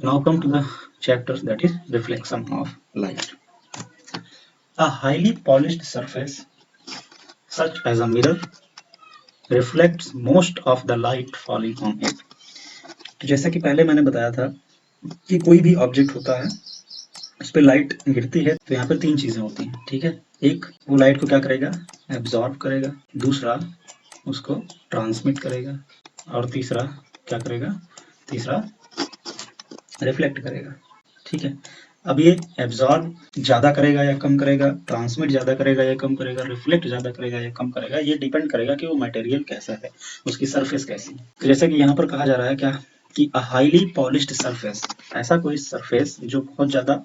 Now come to the chapters, that is reflection of light. A highly polished surface such as a mirror reflects most of the light falling on it. तो जैसा कि पहले मैंने बताया था कि कोई भी ऑब्जेक्ट होता है उस पर लाइट गिरती है तो यहाँ पर तीन चीजें होती हैं, ठीक है। एक, वो लाइट को क्या करेगा, एब्जॉर्ब करेगा। दूसरा, उसको ट्रांसमिट करेगा। और तीसरा क्या करेगा, तीसरा रिफ्लेक्ट करेगा, ठीक है। अब ये एब्जॉर्ब ज्यादा करेगा या कम करेगा, ट्रांसमिट ज्यादा करेगा या कम करेगा, रिफ्लेक्ट ज्यादा करेगा या कम करेगा, ये डिपेंड करेगा कि वो मटेरियल कैसा है, उसकी सरफेस कैसी है। तो जैसा कि यहाँ पर कहा जा रहा है क्या कि अ हाईली पॉलिश्ड सरफेस, ऐसा कोई सरफेस जो बहुत ज्यादा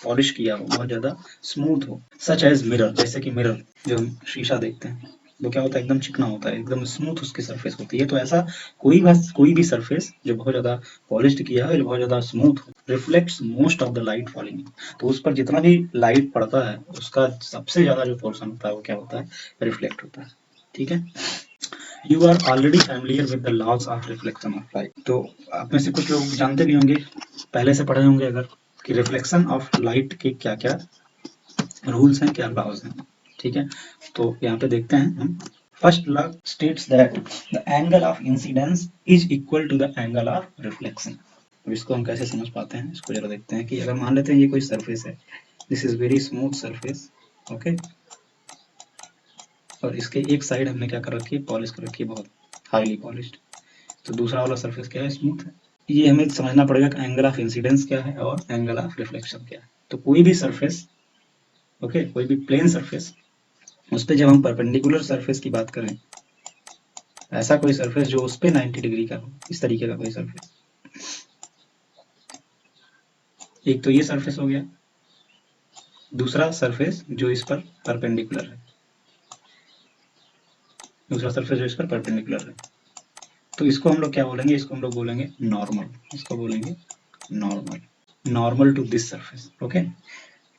पॉलिश किया हो, बहुत ज्यादा स्मूथ हो। सच एज मिरर, जैसे कि मिरर जो हम शीशा देखते हैं वो क्या होता है, एकदम चिकना होता है, एकदम स्मूथ उसकी सरफेस होती है। तो ऐसा कोई भी सरफेस जो बहुत ज्यादा पॉलिश्ड किया है, जो बहुत ज्यादा स्मूथ हो, reflects most of the light falling. तो उस पर जितना भी लाइट पड़ता है उसका सबसे ज्यादा जो पोर्शन होता है वो क्या होता है, रिफ्लेक्ट होता है, ठीक है। You are already familiar with the laws of reflection of light. तो आप में से कुछ लोग जानते भी होंगे, पहले से पढ़े होंगे अगर, कि रिफ्लेक्शन ऑफ लाइट के क्या क्या रूल्स हैं, क्या लॉज हैं, ठीक है। तो यहाँ पे देखते हैं हम। First law states that the angle of incidence is equal to the angle of reflection. अब इसको हम कैसे समझ पाते हैं, इसको जरा देखते हैं कि अगर मान लेते हैं ये कोई सरफेस है, this is very smooth surface, okay. और इसके एक साइड हमने क्या कर रखी है, पॉलिश कर रखी है, बहुत हाईली पॉलिश्ड। तो दूसरा वाला सरफेस क्या है, स्मूथ है। ये हमें समझना पड़ेगा कि एंगल ऑफ इंसिडेंस क्या है और एंगल ऑफ रिफ्लेक्शन क्या है। तो कोई भी सरफेस, ओके, कोई भी प्लेन सरफेस, उस पर जब हम परपेंडिकुलर सरफेस की बात करें, ऐसा कोई सरफेस जो उस पर 90 डिग्री का हो, इस तरीके का कोई सरफेस, एक तो ये सरफेस हो गया। दूसरा सरफेस जो इस पर परपेंडिकुलर है, दूसरा सरफेस जो इस पर परपेंडिकुलर है, तो इसको हम लोग क्या बोलेंगे, इसको हम लोग बोलेंगे नॉर्मल, इसको बोलेंगे normal, normal to this surface, okay.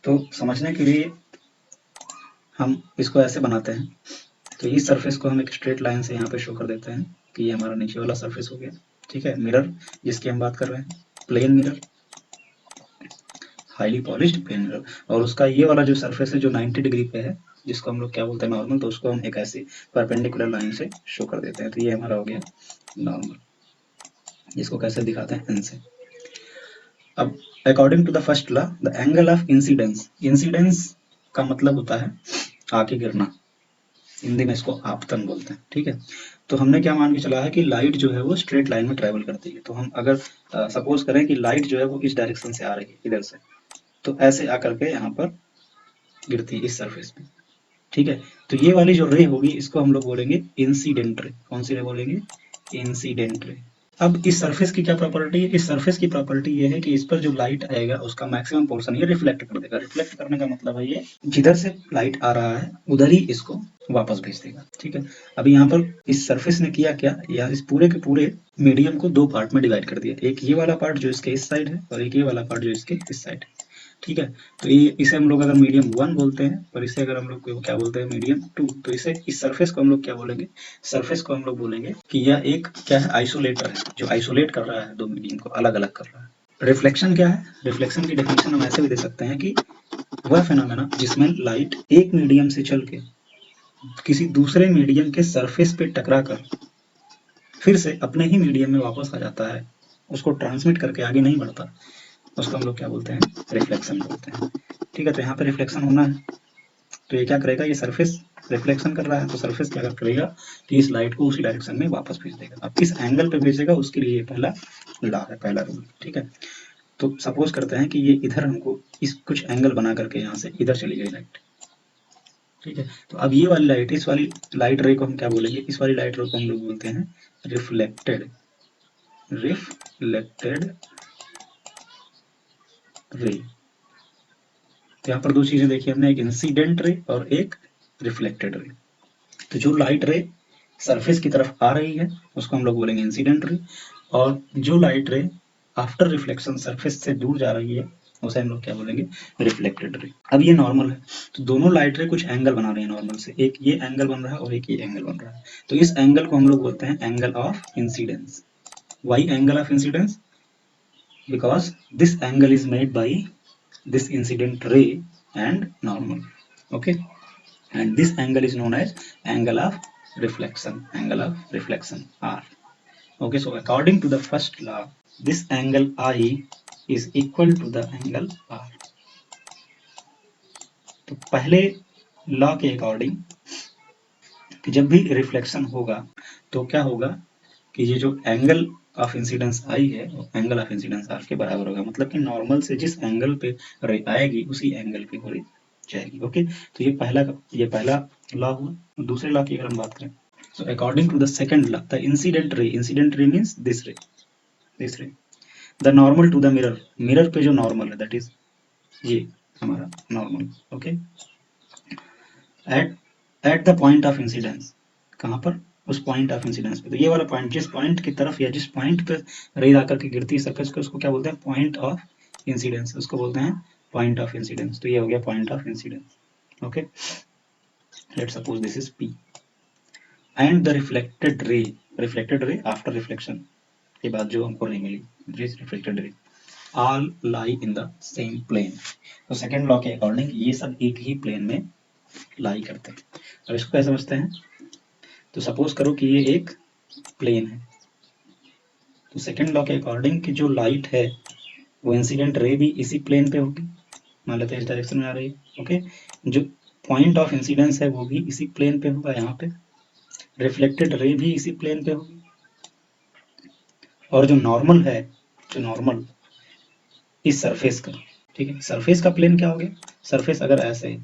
तो समझने के लिए हम इसको ऐसे बनाते हैं। तो इस सरफेस को हम एक स्ट्रेट लाइन से यहाँ पे शो कर देते हैं कि ये हमारा नीचे वाला सरफेस हो गया, ठीक है। मिरर जिसकी हम बात कर रहे हैं, plane mirror, highly polished plane mirror. और उसका ये वाला जो सरफेस है जो 90 डिग्री पे है, जिसको हम लोग क्या बोलते हैं, नॉर्मल, तो उसको हम एक ऐसी परपेंडिकुलर लाइन से शो कर देते हैं। तो ये हमारा हो गया नॉर्मल, जिसको कैसे दिखाते हैं, एन से। अब according to the first law, the angle of incidence, incidence का मतलब होता है आके गिरना, हिंदी में इसको आपतन बोलते हैं, ठीक है। तो हमने क्या मान के चला है कि लाइट जो है वो स्ट्रेट लाइन में ट्रेवल करती है। तो हम अगर सपोज करें कि लाइट जो है वो इस डायरेक्शन से आ रही है, इधर से, तो ऐसे आकर के यहाँ पर गिरती है इस सरफेस पे, ठीक है। तो ये वाली जो रे होगी इसको हम लोग बोलेंगे इंसिडेंट रे। कौन सी रे बोलेंगे, इंसिडेंट रे। अब इस सरफेस की क्या प्रॉपर्टी है, इस सरफेस की प्रॉपर्टी ये है कि इस पर जो लाइट आएगा उसका मैक्सिमम पोर्शन ये रिफ्लेक्ट कर देगा। रिफ्लेक्ट करने का मतलब है ये जिधर से लाइट आ रहा है उधर ही इसको वापस भेज देगा, ठीक है। अभी यहाँ पर इस सरफेस ने किया क्या, या इस पूरे के पूरे मीडियम को दो पार्ट में डिवाइड कर दिया, एक ये वाला पार्ट जो इसके इस साइड है और एक ये वाला पार्ट जो इसके इस साइड है, ठीक है। तो ये इसे हम लोग अगर मीडियम 1 बोलते हैं और इसे अगर हम लोग क्या बोलते हैं, मीडियम 2, तो इसे इस सरफेस को हम लोग क्या बोलेंगे, सरफेस को हम लोग बोलेंगे कि यह एक क्या है, आइसोलेटर है, जो आइसोलेट कर रहा है दो मीडियम को, अलग अलग कर रहा है। रिफ्लेक्शन क्या है, रिफ्लेक्शन की डेफिनेशन हम ऐसे भी दे सकते हैं कि वह फिनोमेना जिसमें लाइट एक मीडियम से चल के किसी दूसरे मीडियम के सरफेस पे टकरा कर फिर से अपने ही मीडियम में वापस आ जाता है, उसको ट्रांसमिट करके आगे नहीं बढ़ता, उसको हम लोग क्या बोलते हैं, रिफ्लेक्शन बोलते हैं, ठीक है। तो यहाँ पे रिफ्लेक्शन होना है, तो ये क्या करेगा, ये सरफेस रिफ्लेक्शन कर रहा है, तो सरफेस क्या करेगा कि इस लाइट को उसी डायरेक्शन में वापस भेज देगा। अब किस एंगल पे भेजेगा उसके लिए पहला लॉ है, पहला रूल, ठीक है। तो सपोज करते हैं कि ये इधर हमको इस कुछ एंगल बना करके यहाँ से इधर चली गई लाइट, ठीक है। तो अब ये वाली लाइट, इस वाली लाइट रे को हम क्या बोलेंगे, इस वाली लाइट रे को हम लोग बोलते हैं रिफ्लेक्टेड, रिफ्लेक्टेड रे। तो यहाँ पर दो चीजें देखी हमने, एक इंसिडेंट रे और एक रिफ्लेक्टेड रे। तो जो लाइट रे सरफेस की तरफ आ रही है उसको हम लोग बोलेंगे इंसिडेंट रे, और जो लाइट रे आफ्टर रिफ्लेक्शन सरफेस से दूर जा रही है उसे हम लोग क्या बोलेंगे, रिफ्लेक्टेड रे। अब ये नॉर्मल है, तो दोनों लाइट रे कुछ एंगल बना रहे हैं नॉर्मल से, एक ये एंगल बन रहा है और एक ये एंगल बन रहा है। तो इस एंगल को हम लोग बोलते हैं angle of incidence. Why angle of incidence, because this angle is made by this incident ray and normal. Okay, and this angle is known as angle of reflection, R. Okay, so according to the first law, this angle I is equal to the angle R. तो पहले law के according कि जब भी reflection होगा तो क्या होगा कि ये जो एंगल ऑफ इंसिडेंस आई है वो एंगल ऑफ इंसिडेंस आर के बराबर होगा, मतलब कि नॉर्मल से जिस एंगल पे रे आएगी उसी एंगल पे हो जाएगी। ओके, तो ये पहला लॉ हुआ। दूसरे लॉ की अगर हम बात करें, so according to the second law, the incident ray means this ray the normal to the mirror पे जो नॉर्मल है दैट इज ये हमारा normal. Okay, at at the point of incidence, कहाँ पर, उस पॉइंट ऑफ इंसिडेंस पे। तो ये वाला पॉइंट, जिस पॉइंट की तरफ या जिस पॉइंट पे रे आकर के गिरती है सरफेस पे, उसको क्या बोलते हैं, पॉइंट ऑफ इंसिडेंस, उसको बोलते हैं पॉइंट ऑफ इंसिडेंस। तो ये हो गया point of incidence. Okay, let suppose this is P and the reflected ray after reflection के बाद जो हमको रे मिली, reflected ray, all lie in the same plane. तो सेकंड लॉ के अकॉर्डिंग ये सब एक ही प्लेन में लाई करते हैं। अब इसको कैसे समझते हैं, तो सपोज करो कि ये एक प्लेन है, तो सेकंड लॉ के अकॉर्डिंग कि जो लाइट है वो इंसिडेंट रे भी इसी प्लेन पे होगी, मान लेते हैं इस डायरेक्शन में आ रही है। ओके, जो पॉइंट ऑफ इंसिडेंस है वो भी इसी प्लेन पे होगा, यहाँ पे रिफ्लेक्टेड रे भी इसी प्लेन पे होगी, और जो नॉर्मल है, जो नॉर्मल इस सरफेस का, ठीक है, सरफेस का प्लेन क्या हो गया, सरफेस अगर ऐसे,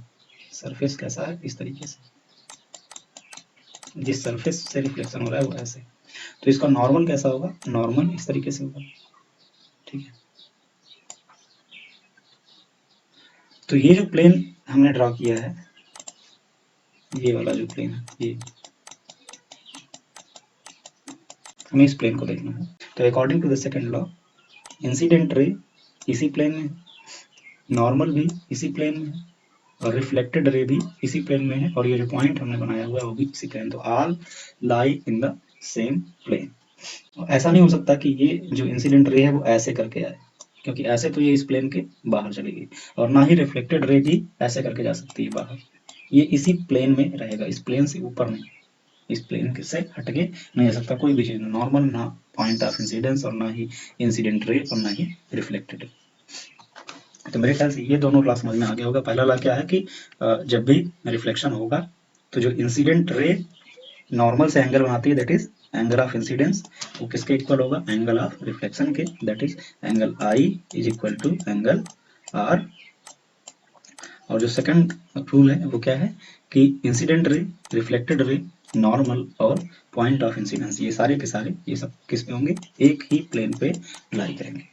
सरफेस कैसा है, इस तरीके से, जिस सरफेस से रिफ्लेक्शन हो रहा है वो ऐसे, तो इसका नॉर्मल कैसा होगा, नॉर्मल इस तरीके से होगा। ठीक है, तो ये जो प्लेन हमने ड्रॉ किया है, ये वाला जो प्लेन है, ये हमें इस प्लेन को देखना है। तो according to the second law, incident ray इसी प्लेन में, नॉर्मल भी इसी प्लेन में, और रिफ्लेक्टेड रे भी इसी प्लेन में है, और ये जो पॉइंट हमने बनाया हुआ है वो भी इसी प्लेन। तो all lie in the same plane. ऐसा नहीं हो सकता कि ये जो इंसिडेंट रे है वो ऐसे करके आए, क्योंकि ऐसे तो ये इस प्लेन के बाहर चली गई, और ना ही रिफ्लेक्टेड रे भी ऐसे करके जा सकती है बाहर, ये इसी प्लेन में रहेगा, इस प्लेन से ऊपर नहीं, इस प्लेन से हटके नहीं जा सकता कोई भी चीज, नॉर्मल, ना पॉइंट ऑफ इंसिडेंस, और ना ही इंसिडेंट रे, और ना ही रिफ्लेक्टेड। तो मेरे ख्याल से ये दोनों लॉ समझ में आ गया होगा। पहला लॉ क्या है कि जब भी रिफ्लेक्शन होगा तो जो इंसिडेंट रे नॉर्मल से एंगल बनाती है that is angle of incidence, वो किसके इक्वल होगा, एंगल ऑफ रिफ्लेक्शन के, that is angle I is equal to angle R. और जो सेकंड रूल है वो क्या है कि incident ray, reflected ray, normal और पॉइंट ऑफ इंसिडेंस, ये सारे के सारे ये सब किस पे होंगे, एक ही प्लेन पे लाई करेंगे।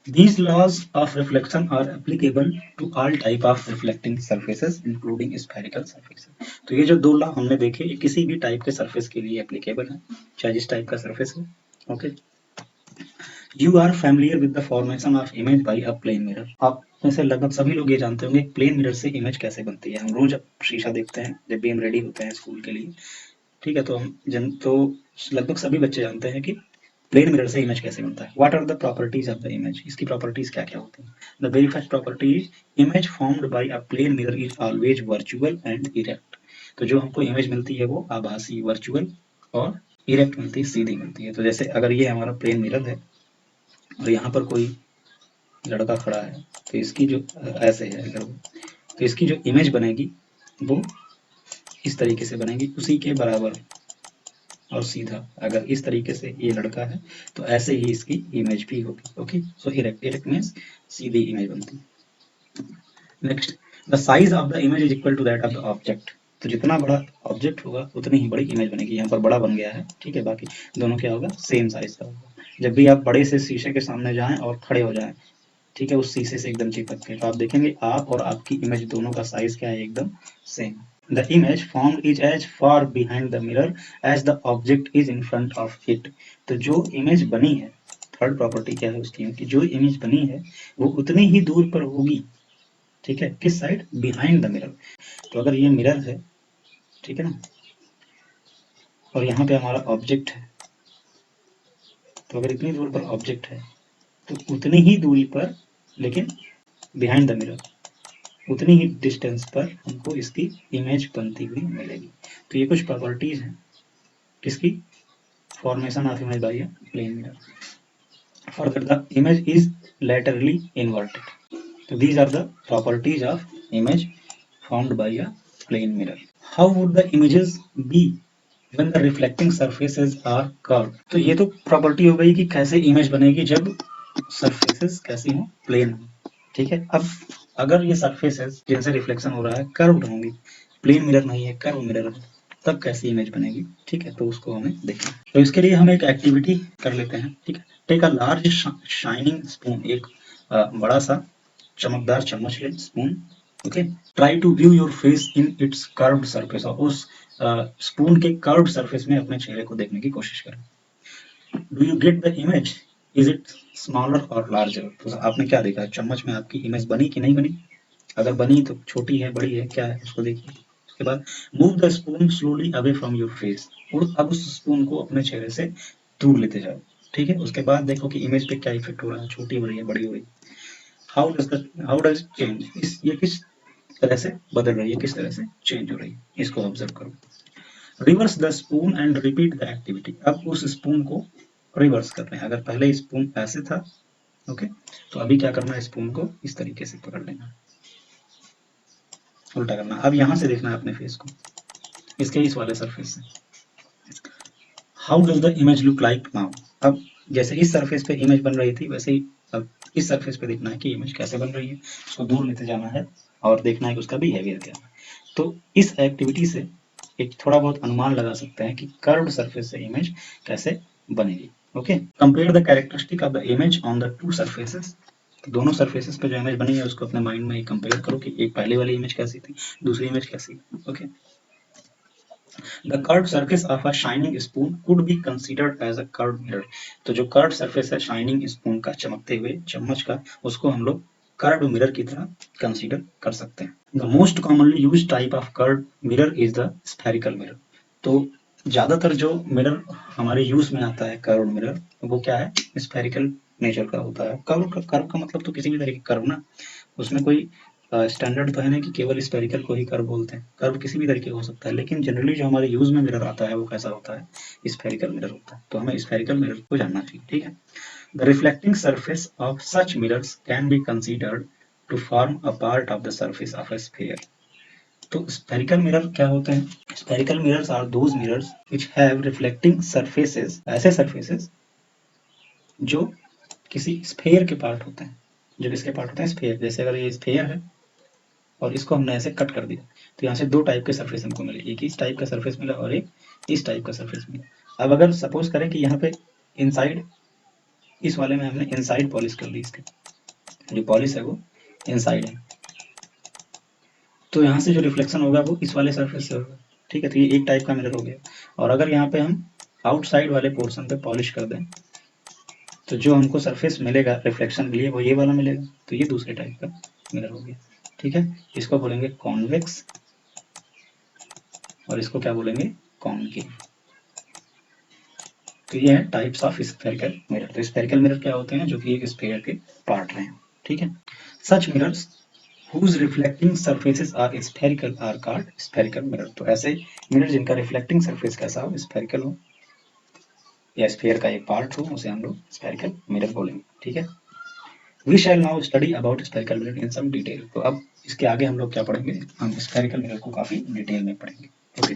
These laws of reflection are applicable to all type of reflecting surfaces including spherical surfaces। तो ये जो दो लॉ हमने देखे ये किसी भी टाइप के सरफेस के लिए एप्लीकेबल है, चाहे जिस टाइप का सरफेस हो। Okay, you are familiar with the formation of image by a plane mirror. आप में से लगभग सभी लोग ये जानते होंगे प्लेन मिरर से इमेज कैसे बनती है। हम रोज शीशा देखते हैं जब भी हम रेडी होते हैं स्कूल के लिए, ठीक है, तो लगभग सभी बच्चे जानते हैं कि प्लेन मिरर से इमेज कैसे बनता है। What are the properties of the image, इसकी प्रॉपर्टीज क्या क्या होती हैं। The very first property is image formed by a plane mirror is always virtual and erect. तो जो हमको इमेज मिलती है वो आभासी, वर्चुअल और इरेक्ट मिलती है, सीधी मिलती है। तो जैसे अगर ये हमारा प्लेन मिरर है और यहाँ पर कोई लड़का खड़ा है, तो इसकी जो ऐसे है अगर वो, तो इसकी जो इमेज बनेगी वो इस तरीके से बनेगी, उसी के बराबर और सीधा। अगर इस तरीके से ये लड़का है तो ऐसे ही इसकी इमेज भी होगी। ओके, सो इरेक्ट मींस सीधी इमेज बनती है। Next, the size of the image is equal to that of the object. तो जितना बड़ा ऑब्जेक्ट होगा उतनी ही बड़ी इमेज बनेगी। यहाँ पर बड़ा बन गया है, ठीक है, बाकी दोनों क्या होगा, सेम साइज का होगा। जब भी आप बड़े से शीशे के सामने जाएं और खड़े हो जाएं, ठीक है, उस शीशे से एकदम चिपक के, तो आप देखेंगे आप और आपकी इमेज दोनों का साइज क्या है, एकदम same. The image formed is as far behind the mirror as the object is in front of it। तो जो इमेज बनी है, थर्ड प्रॉपर्टी क्या है उसकी, कि जो इमेज बनी है वो उतनी ही दूर पर होगी, ठीक है, किस साइड, बिहाइंड द मिरर। तो अगर ये मिरर है, ठीक है ना, और यहाँ पे हमारा ऑब्जेक्ट है, तो अगर इतनी दूर पर ऑब्जेक्ट है तो उतनी ही दूरी पर, लेकिन बिहाइंड द मिरर, उतनी ही डिस्टेंस पर हमको इसकी इमेज बनती हुई मिलेगी। तो ये कुछ प्रॉपर्टीज हैं किसकी, formation of image by a plane mirror. Further the image is laterally inverted. So these are the properties of image formed by a plane mirror. How would the images be when the reflecting surfaces are curved? तो ये तो property हो गई कि कैसे image बनेगी जब surfaces कैसी हो, प्लेन हो। ठीक है, अब अगर ये सरफेसेस जिनसे रिफ्लेक्शन हो रहा है कर्व्ड होंगी, प्लेन मिरर नहीं है, कर्व मिरर है, तब कैसी इमेज बनेगी। ठीक है, तो उसको हमें देखना है। तो इसके लिए हम एक एक्टिविटी कर लेते हैं। ठीक है, take a large shining spoon, एक बड़ा सा चमकदार चम्मच ले, spoon. Okay, try to view your face in its curved surface, और उस स्पून के कर्व्ड सरफेस में अपने चेहरे को देखने की कोशिश करें। Do you get the image, is it smaller और लार्जर? तो आपने क्या देखा, चम्मच में आपकी इमेज बनी कि नहीं बनी? अगर बनी तो छोटी है, बड़ी है, क्या है, उसको देखिए। उसके बाद move the spoon slowly away from your face, और अब उस स्पून को अपने चेहरे से दूर लेते जाओ। ठीक है, उसके बाद देखो कि इमेज पे क्या इफेक्ट हो रहा है, छोटी हो रही है, बड़ी हो रही है। हाउ डज चेंज, ये किस तरह से बदल रही है, किस तरह से चेंज हो रही है, इसको ऑब्जर्व करो। Reverse the spoon and repeat the activity, अब उस स्पून को रिवर्स कर रहे हैं। अगर पहले स्पून ऐसे था, ओके, तो अभी क्या करना है, स्पून को इस तरीके से पकड़ लेना, उल्टा करना। अब यहां से देखना है अपने फेस को, इसके इस वाले सरफेस से। How does the image look like now, अब जैसे इस सरफेस पे इमेज बन रही थी, वैसे ही अब इस सरफेस पे देखना है कि इमेज कैसे बन रही है, उसको दूर लेते जाना है और देखना है कि उसका बिहेवियर क्या है। तो इस एक्टिविटी से एक थोड़ा बहुत अनुमान लगा सकते हैं कि कर्व्ड सरफेस से इमेज कैसे बनेगी। Okay, compare the characteristic of the image on the two surfaces, दोनों सरफेसेस पे जो इमेज बनी है उसको अपने माइंड में कंपेयर करो कि एक पहले वाली इमेज कैसी थी, दूसरी इमेज कैसी। Okay, the curved surface of a shining spoon could be considered as a curved mirror, तो जो कर्व्ड सरफेस है शाइनिंग स्पून का, चमकते हुए चम्मच का, उसको हम लोग कर्व्ड मिरर की तरह कंसीडर कर सकते हैं। The most commonly used type of curved mirror is the spherical mirror, तो ज्यादातर जो मिरर हमारे यूज में आता है कर्व्ड मिरर, वो क्या है, स्फेरिकल नेचर का होता है। कर्व का मतलब तो किसी भी तरह की कर्व ना, उसमें कोई स्टैंडर्ड तो है ना कि केवल स्फेरिकल को ही कर्व बोलते हैं, कर्व किसी भी तरीके का हो सकता है, लेकिन जनरली जो हमारे यूज में मिरर आता है वो कैसा होता है, स्फेरिकल मिरर होता है। तो हमें स्फेरिकल मिरर को जानना चाहिए। ठीक है, the reflecting surface of such mirrors can be considered to form a part of the surface of a sphere, तो स्फेरिकल मिरर क्या होते हैं, spherical mirrors are those mirrors which have reflecting surfaces, ऐसे सरफेसेस जो किसी sphere के part होते हैं, जो किसके पार्ट होते हैं, स्फेयर। जैसे अगर ये स्फेयर है और इसको हमने ऐसे कट कर दिया, तो यहाँ से दो टाइप के सरफेस हमको मिले, एक इस टाइप का सरफेस मिला और एक इस टाइप का सरफेस मिला। अब अगर सपोज करें कि यहाँ पे इनसाइड, इस वाले में हमने इनसाइड पॉलिश कर दी, इसके जो पॉलिश है वो इनसाइड है, तो यहाँ से जो रिफ्लेक्शन होगा वो इस वाले सरफेस से होगा। ठीक है, तो ये एक टाइप का मिरर हो गया। और अगर यहाँ पे हम आउटसाइड वाले पोर्शन पे पॉलिश कर दें, तो जो हमको सरफेस मिलेगा रिफ्लेक्शन के लिए वो ये वाला मिलेगा, तो ये दूसरे टाइप का मिरर हो गया। ठीक है, इसको बोलेंगे कॉन्वेक्स और इसको क्या बोलेंगे, कॉनकेव। तो ये है टाइप्स ऑफ स्फेरिकल मिरर। तो स्फेरिकल मिरर क्या होते हैं, जो कि एक स्फेयर के पार्ट में है। ठीक है, सच mirrors whose reflecting surfaces are spherical are called spherical mirror, तो ऐसे मिरर जिनका रिफ्लेक्टिंग सरफेस कैसा हो, स्फेरिकल हो या स्फेयर का एक पार्ट हो, उसे हम लोग स्फेरिकल मिरर बोलेंगे। ठीक है, we shall now study about spherical mirror in some detail, तो अब इसके आगे हम लोग क्या पढ़ेंगे, हम स्फेरिकल मिरर को काफी डिटेल में पढ़ेंगे। ओके।